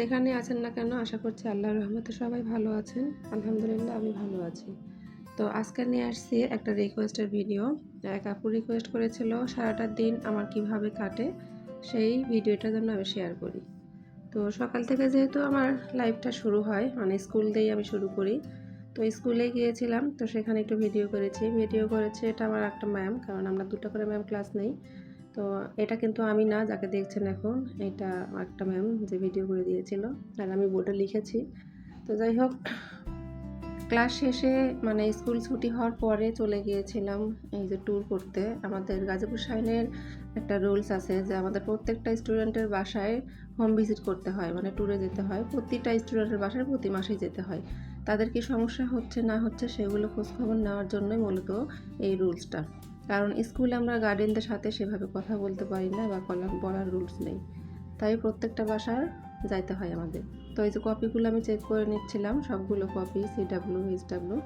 যেখানে আছেন না কেন আশা করছি আল্লাহর রহমতে সবাই ভালো আছেন। আলহামদুলিল্লাহ আমি ভালো আছি। তো আজকে নিয়ে আসছি একটা রিকোয়েস্টের ভিডিও। এক আপু রিকোয়েস্ট করেছিল সারাটা দিন আমার কিভাবে কাটে সেই ভিডিওটার জন্য আমি শেয়ার করি। তো সকাল থেকে যেহেতু আমার লাইফটা শুরু হয়, মানে স্কুল দিয়েই আমি শুরু করি। তো স্কুলে গিয়েছিলাম, তো সেখানে একটু ভিডিও করেছি। ভিডিও করেছে এটা আমার একটা ম্যাম, কারণ আমরা দুটো করে ম্যাম ক্লাস নেই। তো এটা কিন্তু আমি না যাকে দেখছেন এখন, এটা একটা ম্যাম যে ভিডিও করে দিয়েছিল, আর আমি বোর্ডে লিখেছি। তো যাই হোক, ক্লাস শেষে মানে স্কুল ছুটি হওয়ার পরে চলে গিয়েছিলাম এই যে ট্যুর করতে। আমাদের গাজীপুর শাইনের একটা রুলস আছে যে আমাদের প্রত্যেকটা স্টুডেন্টের বাসায় হোম ভিজিট করতে হয়, মানে ট্যুরে যেতে হয়। প্রতিটা স্টুডেন্টের বাসায় প্রতি মাসেই যেতে হয়। তাদের কি সমস্যা হচ্ছে না হচ্ছে সেগুলো খোঁজখবর নেওয়ার জন্যই মূলত এই রুলসটা। কারণ স্কুলে আমরা গার্ডিয়ানদের সাথে সেভাবে কথা বলতে পারি না বা বলার রুলস নেই, তাই প্রত্যেকটা বাসার যাইতে হয় আমাদের। তো এই যে কপিগুলো আমি চেক করে নিচ্ছিলাম, সবগুলো কপি CW SW,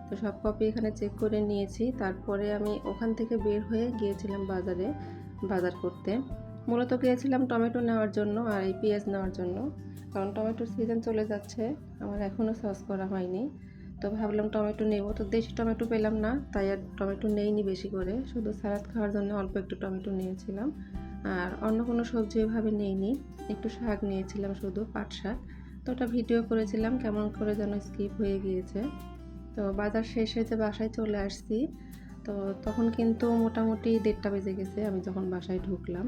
তো সব কপি এখানে চেক করে নিয়েছি। তারপরে আমি ওখান থেকে বের হয়ে গিয়েছিলাম বাজারে বাজার করতে। মূলত গিয়েছিলাম টমেটো নেওয়ার জন্য আর এই পেঁয়াজ নেওয়ার জন্য, কারণ টমেটোর সিজন চলে যাচ্ছে, আমার এখনও সস করা হয়নি। তো ভাবলাম টমেটো নেব, তো দেশি টমেটো পেলাম না, তাই আর টমেটো নেইনি বেশি করে, শুধু সালাদ খাওয়ার জন্য অল্প একটু টমেটো নিয়েছিলাম। আর অন্য কোনো সবজি এভাবে নেইনি। একটু শাক নিয়েছিলাম, শুধু পাট শাক। তো ওটা ভিডিও করেছিলাম, কেমন করে যেন স্কিপ হয়ে গিয়েছে। তো বাজার শেষে যে বাসায় চলে আসছি, তো তখন কিন্তু মোটামুটি 1:30 বেজে গেছে আমি যখন বাসায় ঢুকলাম।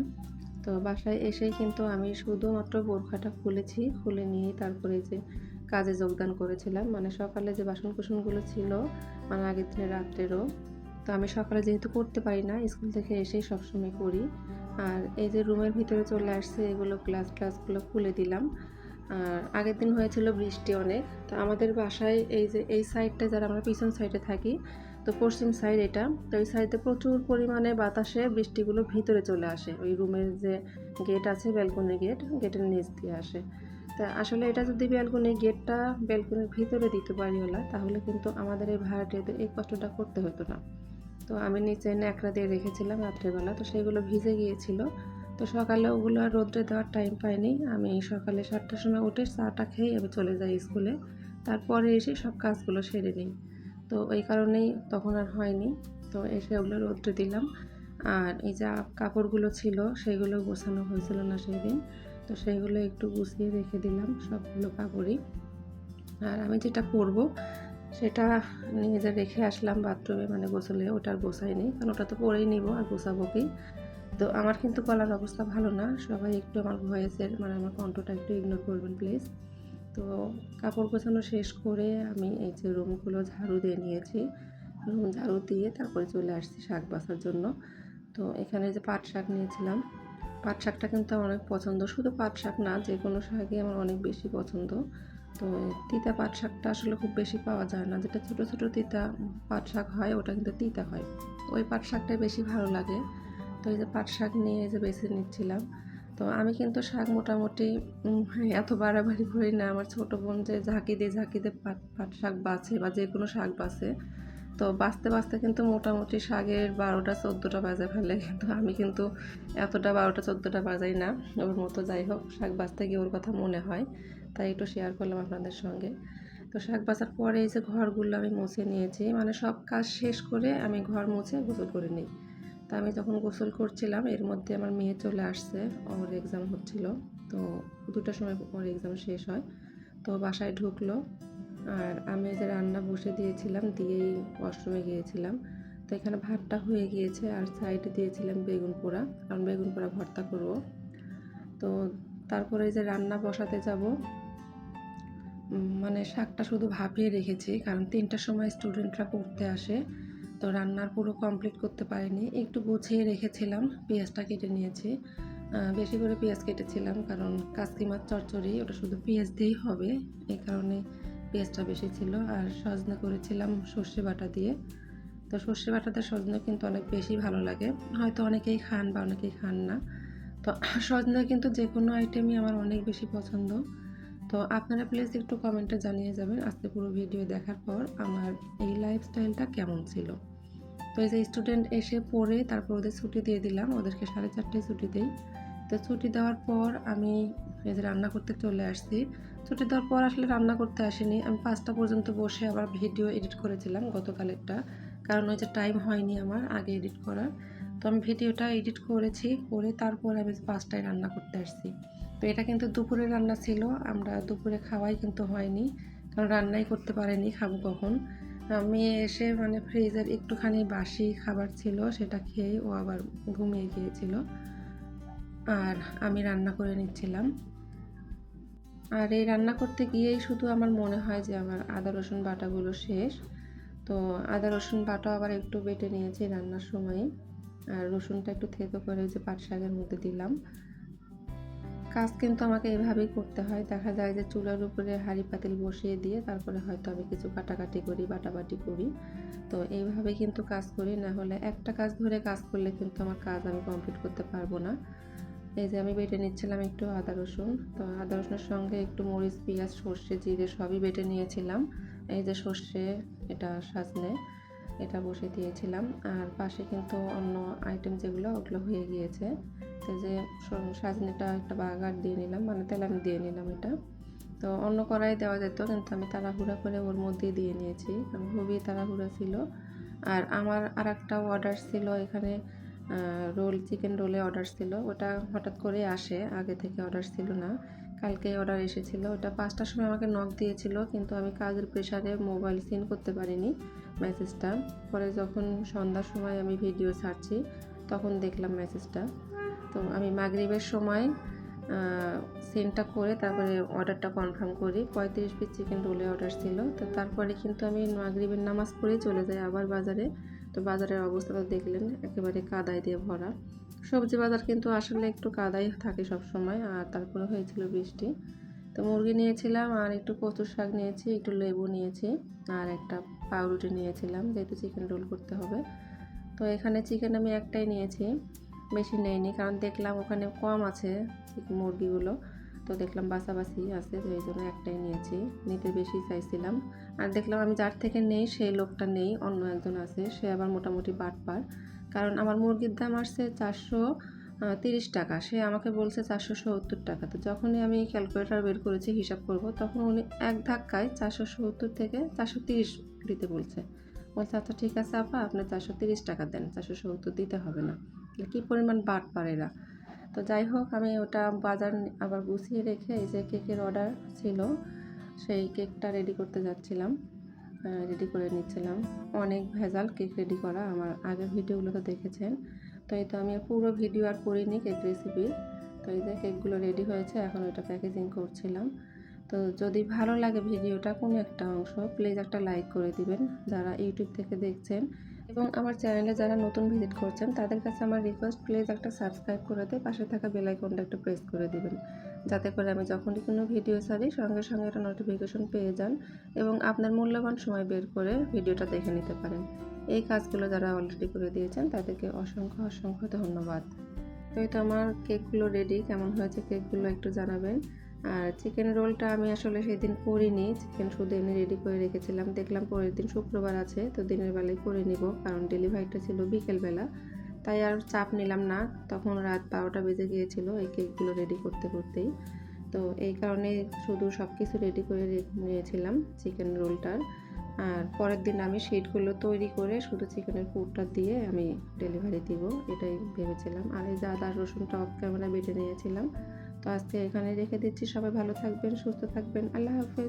তো বাসায় এসেই কিন্তু আমি শুধুমাত্র বোরখাটা খুলেছি, খুলে নিয়েই তারপরে যে কাজে যোগদান করেছিলাম। মানে সকালে যে বাসন কুসনগুলো ছিল, মানে আগের দিনের রাত্রেরও, তো আমি সকালে যেহেতু করতে পারি না, স্কুল থেকে এসেই সবসময় করি। আর এই যে রুমের ভিতরে চলে আসছে, এগুলো ক্লাসগুলো খুলে দিলাম। আর আগের দিন হয়েছিল বৃষ্টি অনেক। তো আমাদের বাসায় এই যে এই সাইডটা, যারা আমরা পিছন সাইডে থাকি, তো পশ্চিম সাইড এটা, তো এই সাইডে প্রচুর পরিমাণে বাতাসে বৃষ্টিগুলো ভিতরে চলে আসে, ওই রুমের যে গেট আছে, ব্যালকনি গেটের নিচ দিয়ে আসে। তা আসলে এটা যদি ব্যালকনির ভিতরে দিতে পারি হলা, তাহলে কিন্তু আমাদের এই ভাড়াটিয়াদের এই কষ্টটা করতে হতো না। তো আমি নিচে ন্যাকড়া দিয়ে রেখেছিলাম রাত্রেবেলা, তো সেগুলো ভিজে গিয়েছিল। তো সকালে ওগুলো আর রোদ্রে দেওয়ার টাইম পাইনি। আমি সকালে 7টার সময় উঠে চাটা খেয়ে আমি চলে যাই স্কুলে, তারপরে এসে সব কাজগুলো সেরে নিই। তো এই কারণেই তখন আর হয়নি। তো এসে ওগুলো রোদ্রে দিলাম। আর এই যে কাপড়গুলো ছিল সেগুলো গোছানো হয়েছিল না সেই দিন, তো সেগুলো একটু গুছিয়ে রেখে দিলাম সবগুলো কাপড়ই। আর আমি যেটা করব সেটা নিয়ে যে রেখে আসলাম বাথরুমে, মানে গোসলে, ওটা আর গোছাইনি, কারণ ওটা তো পরেই নিব, আর গোছাবো কি। তো আমার কিন্তু গলার অবস্থা ভালো না, সবাই একটু আমার ভয়েসের, মানে আমার কণ্ঠটা একটু ইগনোর করবেন প্লিজ। তো কাপড় গোছানো শেষ করে আমি এই যে রুমগুলো ঝাড়ু দিয়ে নিয়েছি, রুম ঝাড়ু দিয়ে তারপরে চলে আসছি শাক বাছার জন্য। তো এখানে যে পাট শাক নিয়েছিলাম, পাট শাকটা কিন্তু আমার অনেক পছন্দ, শুধু পাট শাক না, যে কোনো শাকই আমার অনেক বেশি পছন্দ। তো তিতা পাট শাকটা আসলে খুব বেশি পাওয়া যায় না, যেটা ছোটো ছোটো তিতা পাট শাক হয় ওটা কিন্তু তিতা হয়, ওই পাট শাকটাই বেশি ভালো লাগে। তো এই যে পাট শাক নিয়ে যে বেছে নিচ্ছিলাম। তো আমি কিন্তু শাক মোটামুটি এত বাড়াবাড়ি করি না। আমার ছোটো বোন যে ঝাঁকি দিয়ে পাট শাক বাছে বা যে কোনো শাক বাছে, তো বাছতে বাছতে কিন্তু মোটামুটি শাকের 12টা 14টা বাজে ফেলে, কিন্তু আমি কিন্তু এতটা 12টা 14টা বাজাই না ওর মতো। যাই হোক, শাক বাছতে গিয়ে ওর কথা মনে হয়, তাই একটু শেয়ার করলাম আপনাদের সঙ্গে। তো শাক বাছার পরে এই যে ঘরগুলো আমি মুছে নিয়েছি, মানে সব কাজ শেষ করে আমি ঘর মুছে গোসল করে নিই। তা আমি যখন গোসল করছিলাম এর মধ্যে আমার মেয়ে চলে আসছে, ওর এক্সাম হচ্ছিল। তো 2টার সময় ওর এক্সাম শেষ হয়, তো বাসায় ঢুকলো। আর আমি যে রান্না বসে দিয়েছিলাম, দিয়েই ওয়াশরুমে গিয়েছিলাম। তো এখানে ভাতটা হয়ে গিয়েছে, আর সাইডে দিয়েছিলাম বেগুন পোড়া, কারণ বেগুন পোড়া ভর্তা করবো। তো তারপরে যে রান্না বসাতে যাব, মানে শাকটা শুধু ভাপিয়ে রেখেছি, কারণ 3টার সময় স্টুডেন্টরা পড়তে আসে। তো রান্নার পুরো কমপ্লিট করতে পারিনি, একটু গুছিয়ে রেখেছিলাম। পেঁয়াজটা কেটে নিয়েছি, বেশি করে পেঁয়াজ কেটেছিলাম, কারণ কাচকি মাছ চচ্চড়ি ওটা শুধু পেঁয়াজ দিয়েই হবে, এই কারণে পেঁয়াজটা বেশি ছিল। আর সজনে করেছিলাম সর্ষে বাটা দিয়ে। তো সর্ষে বাটাতে সজনে কিন্তু অনেক বেশি ভালো লাগে, হয়তো অনেকেই খান বা অনেকেই খান না। তো সজনে কিন্তু যে কোনো আইটেমই আমার অনেক বেশি পছন্দ। তো আপনারা প্লিজ একটু কমেন্টে জানিয়ে যাবেন আজকে পুরো ভিডিও দেখার পর আমার এই লাইফস্টাইলটা কেমন ছিল। তো এই যে স্টুডেন্ট এসে পড়ে তারপর ওদের ছুটি দিয়ে দিলাম, ওদেরকে 4:30টায় ছুটি দেই। তো ছুটি দেওয়ার পর আমি এই যে রান্না করতে চলে আসছি। ছুটি দেওয়ার পর আসলে রান্না করতে আসিনি, আমি 5টা পর্যন্ত বসে আবার ভিডিও এডিট করেছিলাম গতকালেরটা, কারণ ওই যে টাইম হয়নি আমার আগে এডিট করার। তো আমি ভিডিওটা এডিট করেছি, করে তারপরে আমি 5টায় রান্না করতে আসছি। তো এটা কিন্তু দুপুরের রান্না ছিল, আমরা দুপুরে খাওয়াই কিন্তু হয়নি, কারণ রান্নাই করতে পারিনি, খাবো কখন। আমি এসে মানে ফ্রিজের একটুখানি বাসি খাবার ছিল, সেটা খেয়ে ও আবার ঘুমিয়ে গিয়েছিল, আর আমি রান্না করে নিচ্ছিলাম। আর এই রান্না করতে গিয়েই শুধু আমার মনে হয় যে আমার আদা রসুন বাটাগুলো শেষ। তো আদা রসুন বাটা আবার একটু বেটে নিয়েছি রান্নার সময়, আর রসুনটা একটু থেতো করে যে পাট শাকের মধ্যে দিলাম। কাজ কিন্তু আমাকে এভাবেই করতে হয়, দেখা যায় যে চুলার উপরে হাঁড়ি পাতিল বসিয়ে দিয়ে তারপরে হয়তো আমি কিছু কাটাকাটি করি, বাটাবাটি করি। তো এইভাবে কিন্তু কাজ করি, না হলে একটা কাজ ধরে কাজ করলে কিন্তু আমার কাজ আমি কমপ্লিট করতে পারবো না। এই যে আমি বেটে নিচ্ছিলাম একটু আদা রসুন, তো আদা রসুনের সঙ্গে একটু মরিচ, পেঁয়াজ, সর্ষে, জিরে সবই বেটে নিয়েছিলাম। এই যে সর্ষে, এটা সাজনে, এটা বসে দিয়েছিলাম। আর পাশে কিন্তু অন্য আইটেম যেগুলো ওগুলো হয়ে গিয়েছে। তো যে সাজনেটা একটা বাগার দিয়ে নিলাম, মানে তেলাম দিয়ে নিলাম এটা। তো অন্য কড়াই দেওয়া যেত, কিন্তু আমি তাড়াহুড়া করে ওর মধ্যেই দিয়ে নিয়েছি, কারণ খুবই তাড়াহুড়া ছিল। আর আমার আর একটা অর্ডার ছিল এখানে, রোল, চিকেন রোলে অর্ডার ছিল, ওটা হঠাৎ করে আসে, আগে থেকে অর্ডার ছিল না, কালকে অর্ডার এসেছিল। ওটা 5টার সময় আমাকে নক দিয়েছিল, কিন্তু আমি কাজের প্রেশারে মোবাইল সিন করতে পারিনি মেসেজটা। পরে যখন সন্ধ্যার সময় আমি ভিডিও ছাড়ছি তখন দেখলাম মেসেজটা। তো আমি মাগরিবের সময় সেন্ডটা করে তারপরে অর্ডারটা কনফার্ম করি। 35 পিস চিকেন রোলে অর্ডার ছিল। তো তারপরে কিন্তু আমি মাগরিবের নামাজ পড়েই চলে যাই আবার বাজারে। তো বাজারের অবস্থা তো দেখলেন, একেবারে কাদায় দিয়ে ভরা। সবজি বাজার কিন্তু আসলে একটু কাদাই থাকে সব সময়, আর তারপরে হয়েছিল বৃষ্টি। তো মুরগি নিয়েছিলাম, আর একটু কচুর শাক নিয়েছি, একটু লেবু নিয়েছি, আর একটা পাউরুটি নিয়েছিলাম, যেহেতু চিকেন রোল করতে হবে। তো এখানে চিকেন আমি একটাই নিয়েছি, বেশি নেইনি, কারণ দেখলাম ওখানে কম আছে মুরগিগুলো। তো দেখলাম বাছাবাছি আছে, তো এই জন্য একটাই নিয়েছি, নিতে বেশি চাইছিলাম। আর দেখলাম আমি যার থেকে নেই সেই লোকটা নেই, অন্য একজন আছে, সে আবার মোটামুটি বাটপার। কারণ আমার মুরগির দাম আসছে 430 টাকা, সে আমাকে বলছে 470 টাকা। তো যখনই আমি ক্যালকুলেটর বের করেছি হিসাব করব, তখন উনি এক ধাক্কায় 470 থেকে 430 দিতে বলছে। আচ্ছা ঠিক আছে আপা, আপনি 430 টাকা দেন, 470 দিতে হবে না। কী পরিমাণ বাটপার এরা। তো যাই হোক, আমি ওটা বাজার আবার গুছিয়ে রেখে এই যে কেকের অর্ডার ছিল, সেই কেকটা রেডি করতে যাচ্ছিলাম, রেডি করে নিচ্ছিলাম। অনেক ভেজাল কেক রেডি করা, আমার আগের ভিডিওগুলো তো দেখেছেন। তো এই তো আমি পুরো ভিডিও আর করিনি কেক রেসিপির। তো এই যে কেকগুলো রেডি হয়েছে, এখন ওইটা প্যাকেজিং করছিলাম। তো যদি ভালো লাগে ভিডিওটা কোনো একটা অংশ, প্লিজ একটা লাইক করে দিবেন যারা ইউটিউব থেকে দেখছেন, এবং আমার চ্যানেলে যারা নতুন ভিজিট করছেন তাদের কাছে আমার রিকোয়েস্ট, প্লিজ একটা সাবস্ক্রাইব করে দিয়ে পাশে থাকা বেল আইকনটা একটু প্রেস করে দিবেন, যাতে করে আমি যখনই কোনো ভিডিও ছাড়ি সঙ্গে সঙ্গে একটা নোটিফিকেশন পেয়ে যান এবং আপনার মূল্যবান সময় বের করে ভিডিওটা দেখে নিতে পারেন। এই কাজগুলো যারা অলরেডি করে দিয়েছেন তাদেরকে অসংখ্য অসংখ্য ধন্যবাদ। তো এই তো আমার কেকগুলো রেডি, কেমন হয়েছে কেকগুলো একটু জানাবেন। আর চিকেন রোলটা আমি আসলে সেদিন করিনি, চিকেন শুধু এমনি রেডি করে রেখেছিলাম, দেখলাম পরের দিন শুক্রবার আছে, তো দিনের বেলায় করে নিব, কারণ ডেলিভারিটা ছিল বিকেলবেলা, তাই আর চাপ নিলাম না। তখন রাত 12টা বেজে গিয়েছিল এই কেকগুলো রেডি করতে করতেই। তো এই কারণে শুধু সব কিছু রেডি করে নিয়েছিলাম চিকেন রোলটার। আর পরের দিন আমি শিটগুলো তৈরি করে শুধু চিকেনের পুরটা দিয়ে আমি ডেলিভারি দিব, এটাই ভেবেছিলাম। আর এই যে আদা রসুনটা অফ ক্যামেরা বেটে নিয়েছিলাম। তো আজকে এখানে রেখে দিচ্ছি, সবাই ভালো থাকবেন, সুস্থ থাকবেন, আল্লাহ হাফেজ।